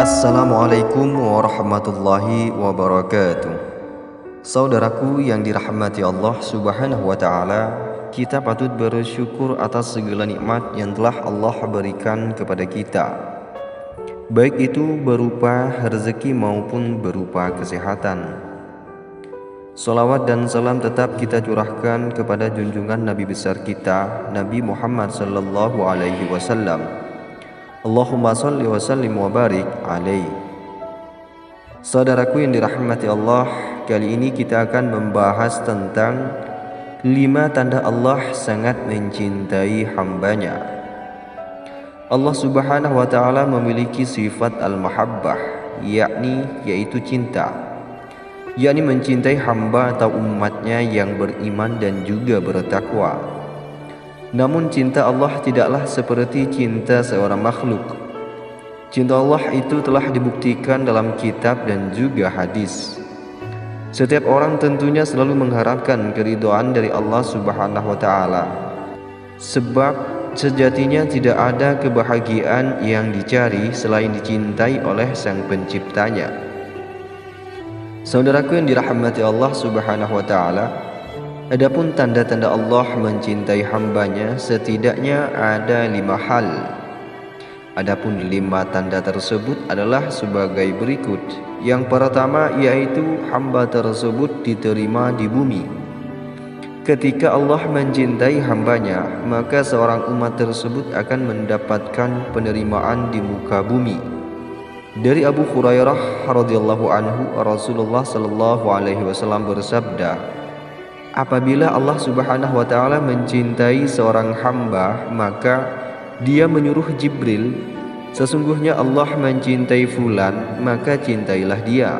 Assalamualaikum warahmatullahi wabarakatuh. Saudaraku yang dirahmati Allah Subhanahu wa taala, kita patut bersyukur atas segala nikmat yang telah Allah berikan kepada kita, baik itu berupa rezeki maupun berupa kesehatan. Salawat dan salam tetap kita curahkan kepada junjungan Nabi besar kita, Nabi Muhammad sallallahu alaihi wasallam. Allahumma salli wa sallim wa barik alaihi. Saudaraku yang dirahmati Allah, kali ini kita akan membahas tentang 5 tanda Allah sangat mencintai hambanya. Allah Subhanahu wa taala memiliki sifat al-mahabbah, yaitu cinta, yakni mencintai hamba atau umatnya yang beriman dan juga bertakwa. Namun cinta Allah tidaklah seperti cinta seorang makhluk. Cinta Allah itu telah dibuktikan dalam kitab dan juga hadis. Setiap orang tentunya selalu mengharapkan keridhaan dari Allah Subhanahu wa taala. Sebab sejatinya tidak ada kebahagiaan yang dicari selain dicintai oleh Sang Penciptanya. Saudaraku yang dirahmati Allah Subhanahu wa taala, adapun tanda-tanda Allah mencintai hambanya setidaknya ada 5 hal. Adapun 5 tanda tersebut adalah sebagai berikut. Yang pertama yaitu hamba tersebut diterima di bumi. Ketika Allah mencintai hambanya, maka seorang umat tersebut akan mendapatkan penerimaan di muka bumi. Dari Abu Hurairah radhiyallahu anhu, Rasulullah sallallahu alaihi wasallam bersabda, apabila Allah Subhanahu wa taala mencintai seorang hamba, maka Dia menyuruh Jibril, sesungguhnya Allah mencintai fulan, maka cintailah dia.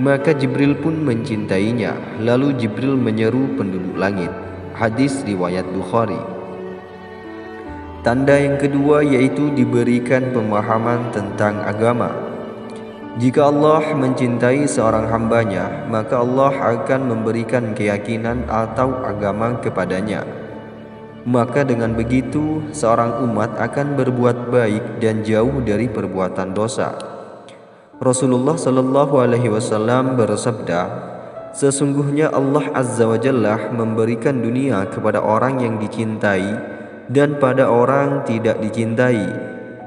Maka Jibril pun mencintainya. Lalu Jibril menyeru penduduk langit. Hadis riwayat Bukhari. Tanda yang kedua yaitu diberikan pemahaman tentang agama. Jika Allah mencintai seorang hambanya, maka Allah akan memberikan keyakinan atau agama kepadanya. Maka dengan begitu seorang umat akan berbuat baik dan jauh dari perbuatan dosa. Rasulullah sallallahu alaihi wasallam bersabda, sesungguhnya Allah Azza wa Jalla memberikan dunia kepada orang yang dicintai dan pada orang tidak dicintai,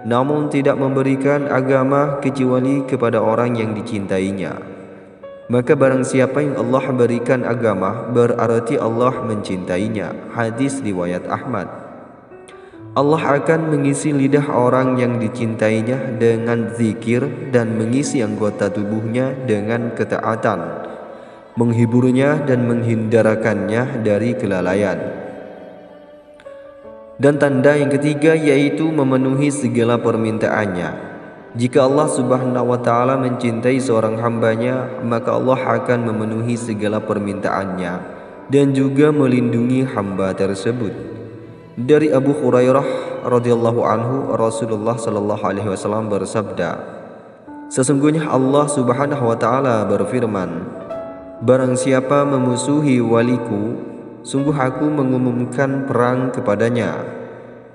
namun tidak memberikan agama kecuali kepada orang yang dicintainya. Maka barang siapa yang Allah berikan agama, berarti Allah mencintainya. Hadis riwayat Ahmad. Allah akan mengisi lidah orang yang dicintainya dengan zikir dan mengisi anggota tubuhnya dengan ketaatan, menghiburnya dan menghindarkannya dari kelalaian. Dan tanda yang ketiga yaitu memenuhi segala permintaannya. Jika Allah Subhanahu wa taala mencintai seorang hambanya, maka Allah akan memenuhi segala permintaannya dan juga melindungi hamba tersebut. Dari Abu Hurairah radhiyallahu anhu, Rasulullah sallallahu alaihi wasallam bersabda, sesungguhnya Allah Subhanahu wa taala berfirman, barang siapa memusuhi waliku, sungguh aku mengumumkan perang kepadanya.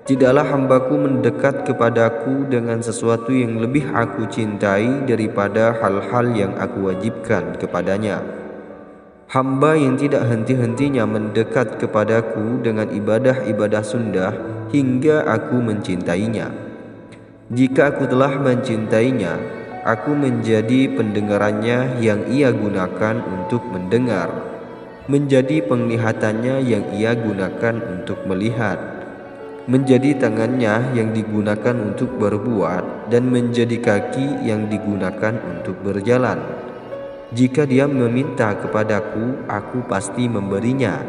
Tidaklah hambaku mendekat kepadaku dengan sesuatu yang lebih aku cintai daripada hal-hal yang aku wajibkan kepadanya. Hamba yang tidak henti-hentinya mendekat kepadaku dengan ibadah-ibadah sunnah hingga aku mencintainya. Jika aku telah mencintainya, aku menjadi pendengarannya yang ia gunakan untuk mendengar, menjadi penglihatannya yang ia gunakan untuk melihat, menjadi tangannya yang digunakan untuk berbuat, dan menjadi kaki yang digunakan untuk berjalan. Jika dia meminta kepadaku, aku pasti memberinya,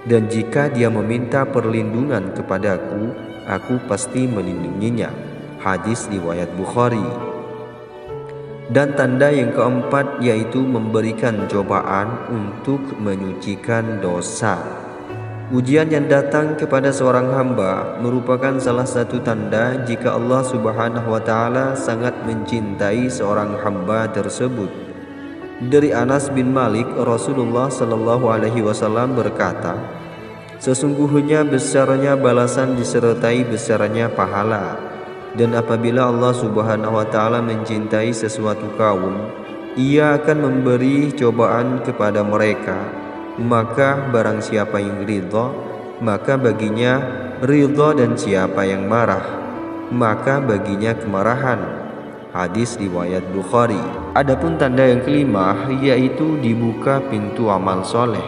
dan jika dia meminta perlindungan kepadaku, aku pasti melindunginya. Hadis riwayat Bukhari. Dan tanda yang keempat yaitu memberikan cobaan untuk menyucikan dosa. Ujian yang datang kepada seorang hamba merupakan salah satu tanda jika Allah Subhanahu wa taala sangat mencintai seorang hamba tersebut. Dari Anas bin Malik, Rasulullah sallallahu alaihi wasallam berkata, sesungguhnya besarnya balasan disertai besarnya pahala. Dan apabila Allah Subhanahu wa taala mencintai sesuatu kaum, Ia akan memberi cobaan kepada mereka. Maka barang siapa yang ridha, maka baginya ridha, dan siapa yang marah, maka baginya kemarahan. Hadis riwayat Bukhari. Adapun tanda yang kelima, yaitu dibuka pintu amal soleh.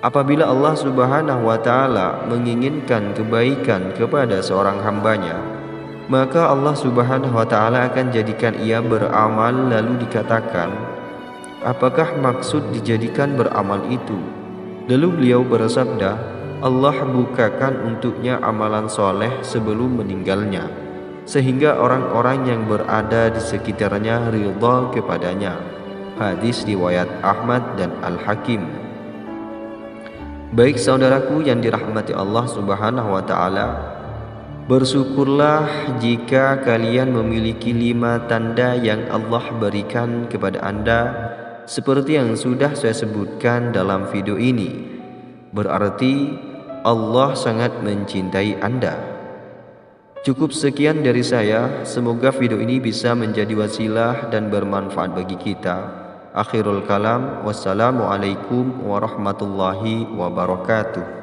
Apabila Allah Subhanahu wa taala menginginkan kebaikan kepada seorang hambanya, maka Allah Subhanahu wa taala akan jadikan ia beramal. Lalu dikatakan, apakah maksud dijadikan beramal itu? Lalu beliau bersabda, Allah bukakan untuknya amalan soleh sebelum meninggalnya, sehingga orang-orang yang berada di sekitarnya ridha kepadanya. Hadis riwayat Ahmad dan Al-Hakim. Baik saudaraku yang dirahmati Allah Subhanahu wa taala, bersyukurlah jika kalian memiliki 5 tanda yang Allah berikan kepada Anda, seperti yang sudah saya sebutkan dalam video ini. Berarti Allah sangat mencintai Anda. Cukup sekian dari saya. Semoga video ini bisa menjadi wasilah dan bermanfaat bagi kita. Akhirul kalam, wassalamualaikum warahmatullahi wabarakatuh.